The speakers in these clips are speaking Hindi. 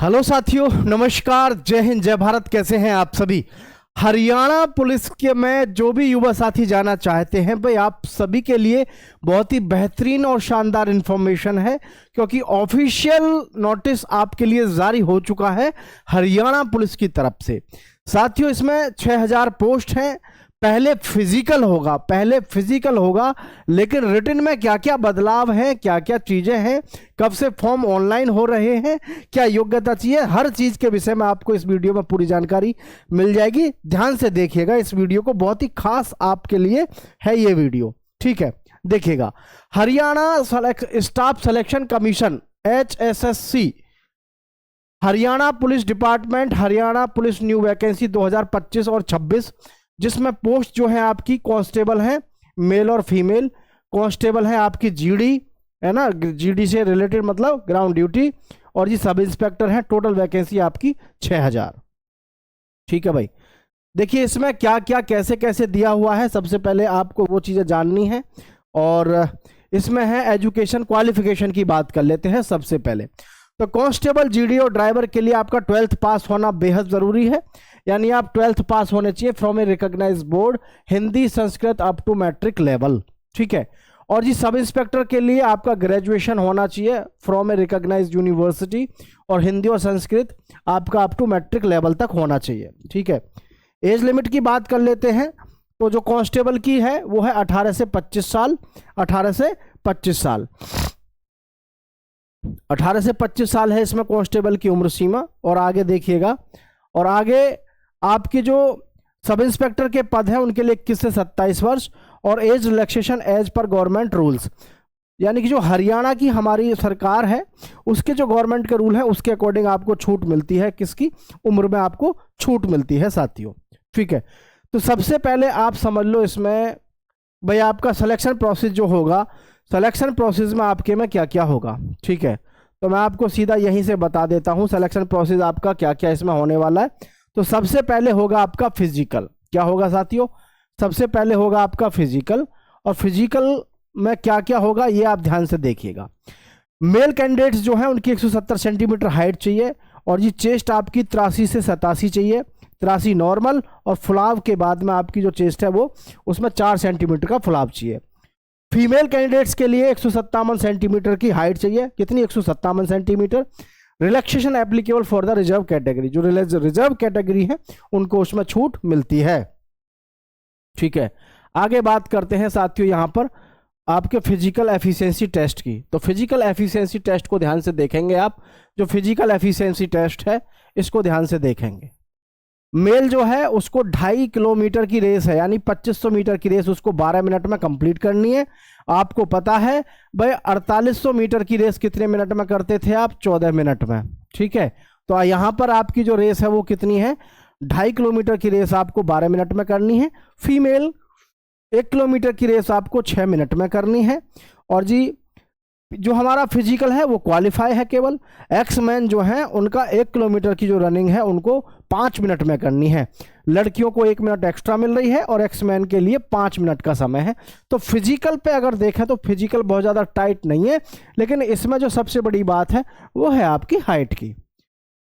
हेलो साथियों, नमस्कार, जय हिंद, जय भारत। कैसे हैं आप सभी। हरियाणा पुलिस के में जो भी युवा साथी जाना चाहते हैं भाई, आप सभी के लिए बहुत ही बेहतरीन और शानदार इंफॉर्मेशन है, क्योंकि ऑफिशियल नोटिस आपके लिए जारी हो चुका है हरियाणा पुलिस की तरफ से। साथियों, इसमें 6000 पोस्ट हैं। पहले फिजिकल होगा, लेकिन रिटन में क्या क्या बदलाव हैं, क्या क्या चीजें हैं, कब से फॉर्म ऑनलाइन हो रहे हैं, क्या योग्यता चाहिए, हर चीज के विषय में आपको इस वीडियो में पूरी जानकारी मिल जाएगी। ध्यान से देखिएगा इस वीडियो को, बहुत ही खास आपके लिए है ये वीडियो। ठीक है, देखिएगा। Haryana staff selection commission HSSC, Haryana police department, Haryana police new vacancy 2025 और 26, जिसमें पोस्ट जो है आपकी कांस्टेबल है, मेल और फीमेल। कांस्टेबल है आपकी जीडी, है ना, जीडी से रिलेटेड मतलब ग्राउंड ड्यूटी। और जी सब इंस्पेक्टर है। टोटल वैकेंसी आपकी 6000। ठीक है भाई, देखिए इसमें क्या क्या कैसे कैसे दिया हुआ है, सबसे पहले आपको वो चीज़ें जाननी है। और इसमें है एजुकेशन क्वालिफिकेशन की बात कर लेते हैं सबसे पहले। तो कांस्टेबल, जीडी और ड्राइवर के लिए आपका 12th पास होना बेहद ज़रूरी है, यानी आप 12th पास होने चाहिए from a recognise board, Hindi Sanskrit up to matric level. ठीक है। और जी सब इंस्पेक्टर के लिए आपका ग्रेजुएशन होना चाहिए फ्रॉम ए रिकॉग्नाइज यूनिवर्सिटी, और हिंदी और संस्कृत आपका अप टू मैट्रिक लेवल तक होना चाहिए। ठीक है। एज लिमिट की बात कर लेते हैं, तो जो कांस्टेबल की है वो है 18 से 25 साल। 18 से 25 साल, 18 से 25 साल है इसमें कांस्टेबल की उम्र सीमा। और आगे देखिएगा, और आगे आपके जो सब इंस्पेक्टर के पद हैं उनके लिए 21 से 27 वर्ष, और एज रिलैक्सेशन एज पर गवर्नमेंट रूल्स, यानी कि जो हरियाणा की हमारी सरकार है उसके जो गवर्नमेंट के रूल है उसके अकॉर्डिंग आपको छूट मिलती है। किसकी उम्र में आपको छूट मिलती है साथियों। ठीक है। तो सबसे पहले आप समझ लो इसमें भाई आपका सिलेक्शन प्रोसेस जो होगा, सिलेक्शन प्रोसेस में आपके में क्या क्या होगा। ठीक है, तो मैं आपको सीधा यहीं से बता देता हूं सिलेक्शन प्रोसेस आपका क्या क्या इसमें होने वाला है। तो सबसे पहले होगा आपका फिजिकल। क्या होगा साथियों? सबसे पहले होगा आपका फिजिकल। और फिजिकल में क्या क्या होगा ये आप ध्यान से देखिएगा। मेल कैंडिडेट्स जो हैं उनकी 170 सेंटीमीटर हाइट चाहिए, और ये चेस्ट आपकी 83 से 87 चाहिए। 83 नॉर्मल, और फुलाव के बाद में आपकी जो चेस्ट है वो उसमें 4 सेंटीमीटर का फुलाव चाहिए। फीमेल कैंडिडेट्स के लिए 157 सेंटीमीटर की हाइट चाहिए। कितनी? 157 centimetre. Relaxation applicable for the reserve category, जो रिजर्व कैटेगरी है उनको उसमें छूट मिलती है। ठीक है, आगे बात करते हैं साथियों यहां पर आपके फिजिकल एफिशिएंसी टेस्ट की। तो फिजिकल एफिशिएंसी टेस्ट को ध्यान से देखेंगे आप। जो फिजिकल एफिशिएंसी टेस्ट है इसको ध्यान से देखेंगे। मेल जो है उसको 2.5 किलोमीटर की रेस है, यानी 2500 मीटर की रेस उसको 12 मिनट में कंप्लीट करनी है। आपको पता है भाई 4800 मीटर की रेस कितने मिनट में करते थे आप? 14 मिनट में। ठीक है, तो यहां पर आपकी जो रेस है वो कितनी है? 2.5 किलोमीटर की रेस आपको 12 मिनट में करनी है। फीमेल 1 किलोमीटर की रेस आपको 6 मिनट में करनी है। और जी जो हमारा फिजिकल है वो क्वालिफाई है केवल। एक्स मैन जो है उनका 1 किलोमीटर की जो रनिंग है उनको 5 मिनट में करनी है। लड़कियों को 1 मिनट एक्स्ट्रा मिल रही है, और एक्स मैन के लिए 5 मिनट का समय है। तो फिजिकल पे अगर देखें तो फिजिकल बहुत ज़्यादा टाइट नहीं है, लेकिन इसमें जो सबसे बड़ी बात है वो है आपकी हाइट की।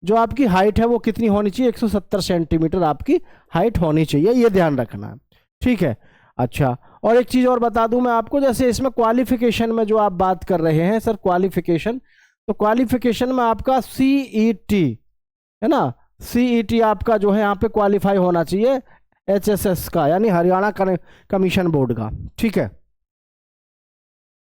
जो आपकी हाइट है वो कितनी होनी चाहिए? 170 सेंटीमीटर आपकी हाइट होनी चाहिए, ये ध्यान रखना है। ठीक है। अच्छा, और एक चीज़ और बता दूं मैं आपको, जैसे इसमें क्वालिफिकेशन में जो आप बात कर रहे हैं सर क्वालिफिकेशन, तो क्वालिफिकेशन में आपका CET है ना, CET आपका जो है यहाँ पे क्वालिफाई होना चाहिए HSS का, यानी हरियाणा कमीशन बोर्ड का। ठीक है।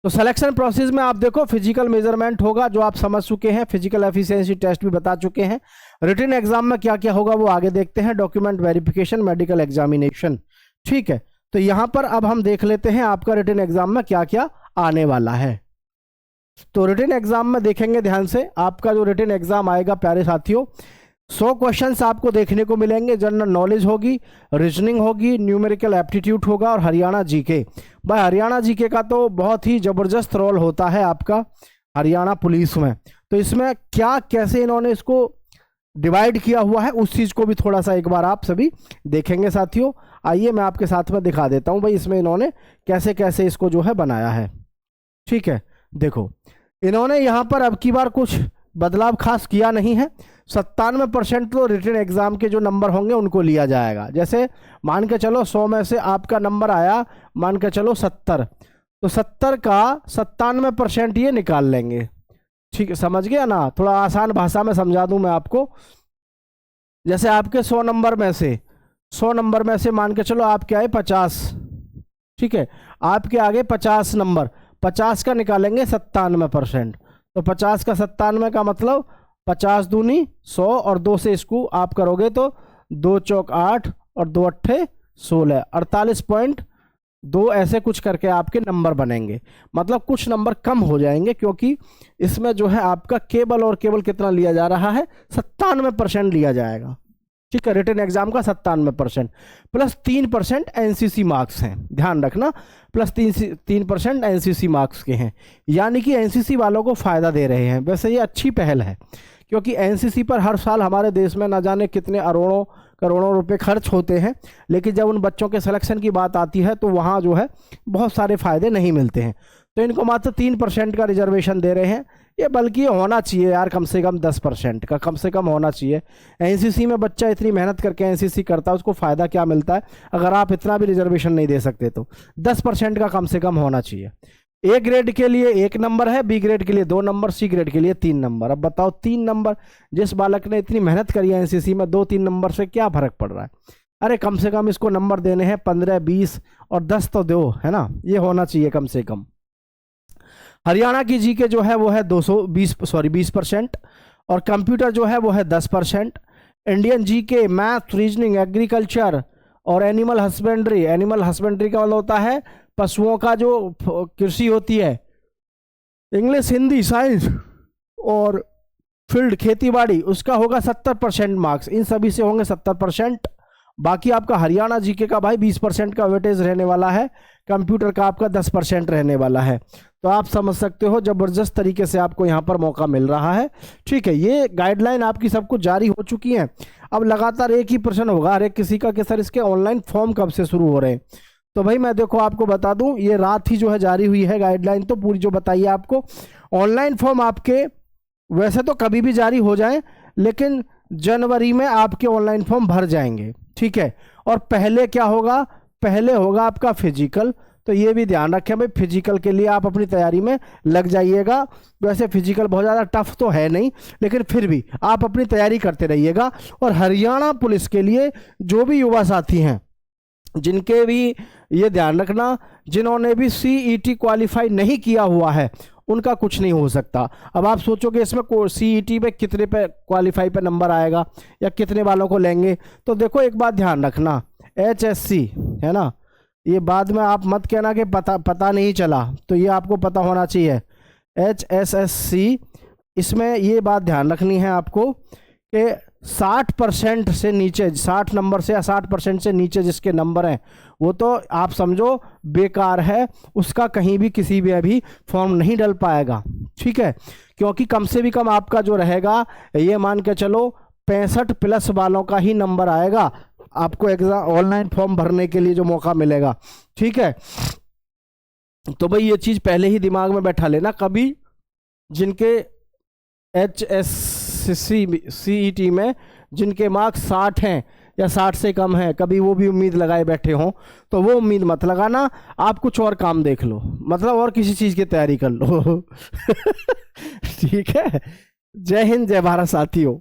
तो सिलेक्शन प्रोसेस में आप देखो फिजिकल मेजरमेंट होगा जो आप समझ चुके हैं, फिजिकल एफिशिएंसी टेस्ट भी बता चुके हैं। रिटन एग्जाम में क्या क्या होगा वो आगे देखते हैं। Document verification, medical examination. ठीक है, तो यहां पर अब हम देख लेते हैं आपका रिटन एग्जाम में क्या क्या आने वाला है। तो रिटन एग्जाम में देखेंगे ध्यान से, आपका जो रिटन एग्जाम आएगा प्यारे साथियों, 100 क्वेश्चंस आपको देखने को मिलेंगे। जनरल नॉलेज होगी, रीजनिंग होगी, न्यूमेरिकल एप्टीट्यूड होगा, और हरियाणा जीके। भाई हरियाणा जीके का तो बहुत ही जबरदस्त रोल होता है आपका हरियाणा पुलिस में। तो इसमें क्या कैसे इन्होंने इसको डिवाइड किया हुआ है उस चीज़ को भी थोड़ा सा एक बार आप सभी देखेंगे साथियों। आइए मैं आपके साथ में दिखा देता हूं भाई इसमें इन्होंने कैसे कैसे इसको जो है बनाया है। ठीक है, देखो इन्होंने यहाँ पर अब की बार कुछ बदलाव खास किया नहीं है। 97% तो रिटन एग्जाम के जो नंबर होंगे उनको लिया जाएगा। जैसे मान के चलो 100 में से आपका नंबर आया मान के चलो 70, तो 70 का 97% ये निकाल लेंगे। ठीक है, समझ गया ना? थोड़ा आसान भाषा में समझा दूं मैं आपको। जैसे आपके 100 नंबर में से मान के चलो आपके आए 50, ठीक है, आपके आगे 50 नंबर, 50 का निकालेंगे 97%, तो 50 का 97 का मतलब 50 दूनी 100 और 2 से इसको आप करोगे तो 2 चौक 8 और 2 अट्ठे 16, 48.2 ऐसे कुछ करके आपके नंबर बनेंगे। मतलब कुछ नंबर कम हो जाएंगे, क्योंकि इसमें जो है आपका केवल और केवल कितना लिया जा रहा है, 97% लिया जाएगा। ठीक है, रिटन एग्जाम का 97% प्लस 3% एनसीसी मार्क्स हैं, ध्यान रखना, प्लस 3% एनसीसी मार्क्स के हैं, यानी कि एनसीसी वालों को फायदा दे रहे हैं। वैसे ये अच्छी पहल है, क्योंकि एनसीसी पर हर साल हमारे देश में ना जाने कितने अरबों करोड़ों रुपए खर्च होते हैं, लेकिन जब उन बच्चों के सिलेक्शन की बात आती है तो वहाँ जो है बहुत सारे फायदे नहीं मिलते हैं। तो इनको मात्र 3% का रिजर्वेशन दे रहे हैं। ये बल्कि होना चाहिए यार, कम से कम 10% का कम से कम होना चाहिए। एनसीसी में बच्चा इतनी मेहनत करके एनसीसी करता है, उसको फ़ायदा क्या मिलता है? अगर आप इतना भी रिजर्वेशन नहीं दे सकते तो 10% का कम से कम होना चाहिए। ए ग्रेड के लिए 1 नंबर है, बी ग्रेड के लिए 2 नंबर, सी ग्रेड के लिए 3 नंबर। अब बताओ 3 नंबर, जिस बालक ने इतनी मेहनत करी है एनसीसी में, 2-3 नंबर से क्या फर्क पड़ रहा है? अरे कम से कम इसको नंबर देने हैं 15, 20 और 10 तो दो, है ना? ये होना चाहिए कम से कम। हरियाणा की जीके जो है वो है 20% और कंप्यूटर जो है वो है 10%। Indian GK, math, reasoning, agriculture और एनिमल हस्बेंड्री। एनिमल हस्बेंड्री का मतलब होता है पशुओं का जो कृषि होती है, इंग्लिश, हिंदी, साइंस और फील्ड खेती-बाड़ी, उसका होगा 70% मार्क्स। इन सभी से होंगे 70%। बाकी आपका हरियाणा जीके का भाई 20% का वेटेज रहने वाला है, कंप्यूटर का आपका 10% रहने वाला है। तो आप समझ सकते हो जबरदस्त तरीके से आपको यहाँ पर मौका मिल रहा है। ठीक है, ये गाइडलाइन आपकी सब कुछ जारी हो चुकी है। अब लगातार एक ही प्रश्न होगा हर एक किसी का कि सर इसके ऑनलाइन फॉर्म कब से शुरू हो रहे हैं? तो भाई मैं देखो आपको बता दूं, ये रात ही जो है जारी हुई है गाइडलाइन, तो पूरी जो बताइए आपको। ऑनलाइन फॉर्म आपके वैसे तो कभी भी जारी हो जाए, लेकिन जनवरी में आपके ऑनलाइन फॉर्म भर जाएंगे। ठीक है, और पहले क्या होगा? पहले होगा आपका फिजिकल। तो ये भी ध्यान रखें भाई, फिजिकल के लिए आप अपनी तैयारी में लग जाइएगा। वैसे फिजिकल बहुत ज़्यादा टफ तो है नहीं, लेकिन फिर भी आप अपनी तैयारी करते रहिएगा। और हरियाणा पुलिस के लिए जो भी युवा साथी हैं, जिनके भी ये ध्यान रखना, जिन्होंने भी सीईटी क्वालिफाई नहीं किया हुआ है, उनका कुछ नहीं हो सकता। अब आप सोचोगे इसमें सीईटी पे कितने पे क्वालिफाई पे नंबर आएगा या कितने वालों को लेंगे? तो देखो एक बात ध्यान रखना, एचएससी है ना, ये बाद में आप मत कहना कि पता नहीं चला, तो ये आपको पता होना चाहिए। एचएसएससी, इसमें ये बात ध्यान रखनी है आपको कि 60% से नीचे, 60 नंबर से या 60% से नीचे जिसके नंबर हैं, वो तो आप समझो बेकार है, उसका कहीं भी किसी भी अभी फॉर्म नहीं डल पाएगा। ठीक है, क्योंकि कम से भी कम आपका जो रहेगा, ये मान के चलो 65+ वालों का ही नंबर आएगा आपको एग्जाम ऑनलाइन फॉर्म भरने के लिए जो मौका मिलेगा। ठीक है, तो भाई ये चीज़ पहले ही दिमाग में बैठा लेना। कभी जिनके सीईटी में जिनके मार्क्स 60 हैं या 60 से कम है, कभी वो भी उम्मीद लगाए बैठे हों, तो वो उम्मीद मत लगाना। आप कुछ और काम देख लो, मतलब और किसी चीज़ की तैयारी कर लो। ठीक है, जय हिंद, जय भारत साथियों।